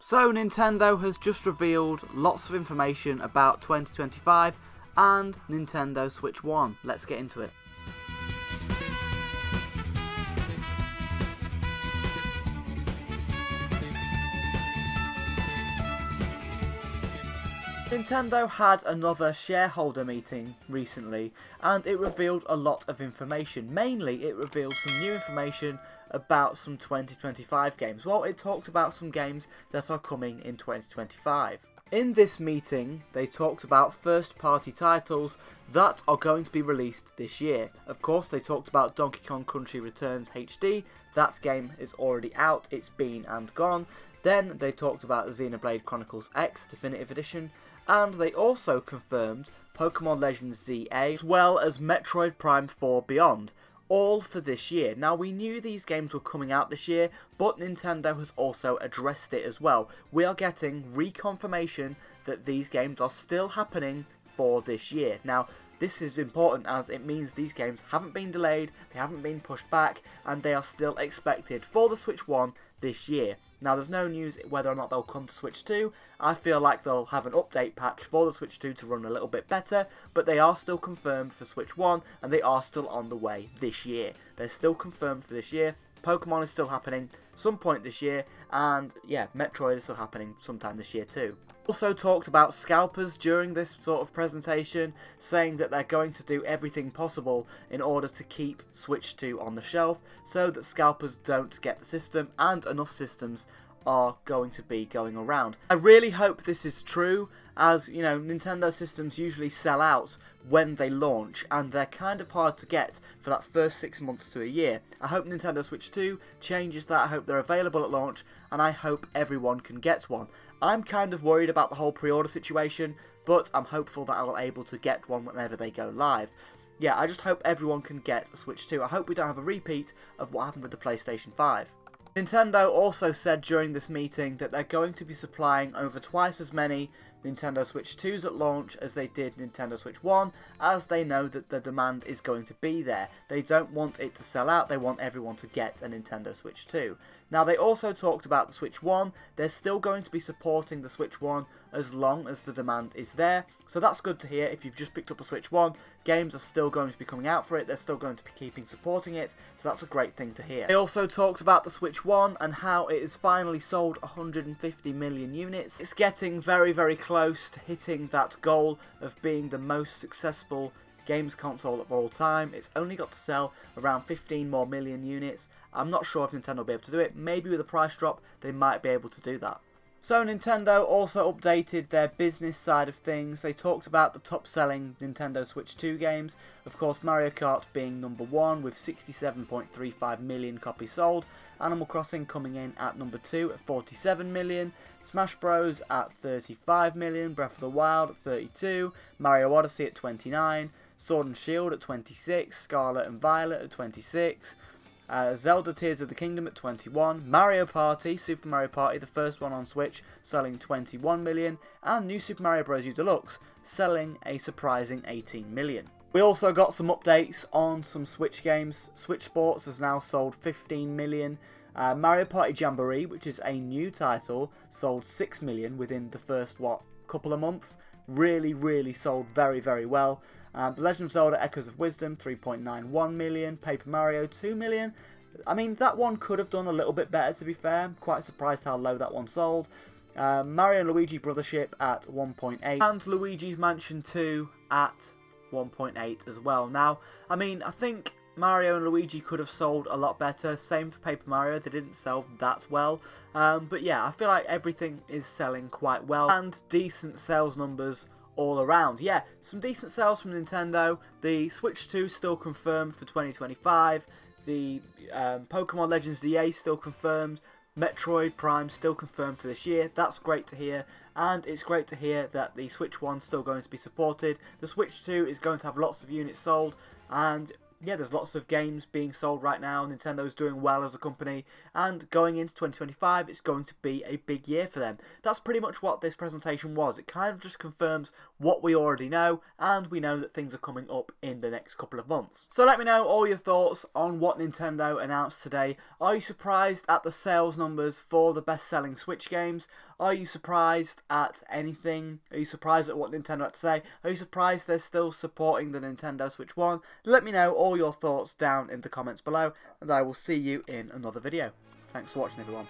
So Nintendo has just revealed lots of information about 2025 and Nintendo Switch 1. Let's get into it. Nintendo had another shareholder meeting recently and it revealed a lot of information. Mainly it revealed some new information about some 2025 games. Well, it talked about some games that are coming in 2025. In this meeting, they talked about first-party titles that are going to be released this year. Of course, they talked about Donkey Kong Country Returns HD. That game is already out, it's been and gone. Then they talked about Xenoblade Chronicles X Definitive Edition. And they also confirmed Pokémon Legends ZA, as well as Metroid Prime 4 Beyond, all for this year. Now, we knew these games were coming out this year, but Nintendo has also addressed it as well. We are getting reconfirmation that these games are still happening for this year. Now, this is important as it means these games haven't been delayed, they haven't been pushed back, and they are still expected for the Switch 1 this year. Now, there's no news whether or not they'll come to Switch 2. I feel like they'll have an update patch for the Switch 2 to run a little bit better, but they are still confirmed for Switch 1, and they are still on the way this year. They're still confirmed for this year. Pokémon is still happening some point this year, and yeah, Metroid is still happening sometime this year too. Also talked about scalpers during this sort of presentation, saying that they're going to do everything possible in order to keep Switch 2 on the shelf so that scalpers don't get the system and enough systems are going to be going around. I really hope this is true, as you know, Nintendo systems usually sell out when they launch and they're kind of hard to get for that first 6 months to a year. I hope Nintendo Switch 2 changes that. I hope they're available at launch and I hope everyone can get one. I'm kind of worried about the whole pre-order situation, but I'm hopeful that I'll be able to get one whenever they go live. Yeah, I just hope everyone can get a Switch 2. I hope we don't have a repeat of what happened with the PlayStation 5. Nintendo also said during this meeting that they're going to be supplying over twice as many Nintendo Switch 2s at launch as they did Nintendo Switch 1, as they know that the demand is going to be there. They don't want it to sell out, they want everyone to get a Nintendo Switch 2. Now, they also talked about the Switch 1. They're still going to be supporting the Switch 1 as long as the demand is there, so that's good to hear. If you've just picked up a Switch 1, games are still going to be coming out for it, they're still going to be keeping supporting it, so that's a great thing to hear. They also talked about the Switch 1 and how it has finally sold 150 million units. It's getting very, very close to hitting that goal of being the most successful games console of all time. It's only got to sell around 15 more million units. I'm not sure if Nintendo will be able to do it. Maybe with a price drop, they might be able to do that. So Nintendo also updated their business side of things. They talked about the top-selling Nintendo Switch 2 games. Of course, Mario Kart being number 1 with 67.35 million copies sold. Animal Crossing coming in at number 2 at 47 million. Smash Bros at 35 million. Breath of the Wild at 32. Mario Odyssey at 29. Sword and Shield at 26. Scarlet and Violet at 26. Zelda Tears of the Kingdom at 21, Mario Party, Super Mario Party, the first one on Switch, selling 21 million, and New Super Mario Bros. U Deluxe, selling a surprising 18 million. We also got some updates on some Switch games. Switch Sports has now sold 15 million. Mario Party Jamboree, which is a new title, sold 6 million within the first, couple of months. Really sold very, very well. The Legend of Zelda Echoes of Wisdom, 3.91 million. Paper Mario, 2 million. I mean, that one could have done a little bit better, to be fair. I'm quite surprised how low that one sold. Mario and Luigi Brothership at 1.8. And Luigi's Mansion 2 at 1.8 as well. Now, I mean, I think Mario and Luigi could have sold a lot better. Same for Paper Mario, they didn't sell that well. But yeah, I feel like everything is selling quite well. And decent sales numbers all around. Yeah, some decent sales from Nintendo. The Switch 2 still confirmed for 2025. The Pokémon Legends ZA still confirmed. Metroid Prime still confirmed for this year. That's great to hear. And it's great to hear that the Switch 1 is still going to be supported. The Switch 2 is going to have lots of units sold. And yeah, there's lots of games being sold right now. Nintendo's doing well as a company, and going into 2025, it's going to be a big year for them. That's pretty much what this presentation was. It kind of just confirms what we already know, and we know that things are coming up in the next couple of months. So let me know all your thoughts on what Nintendo announced today. Are you surprised at the sales numbers for the best-selling Switch games? Are you surprised at anything? Are you surprised at what Nintendo had to say? Are you surprised they're still supporting the Nintendo Switch 1? Let me know all your thoughts down in the comments below, and I will see you in another video. Thanks for watching, everyone.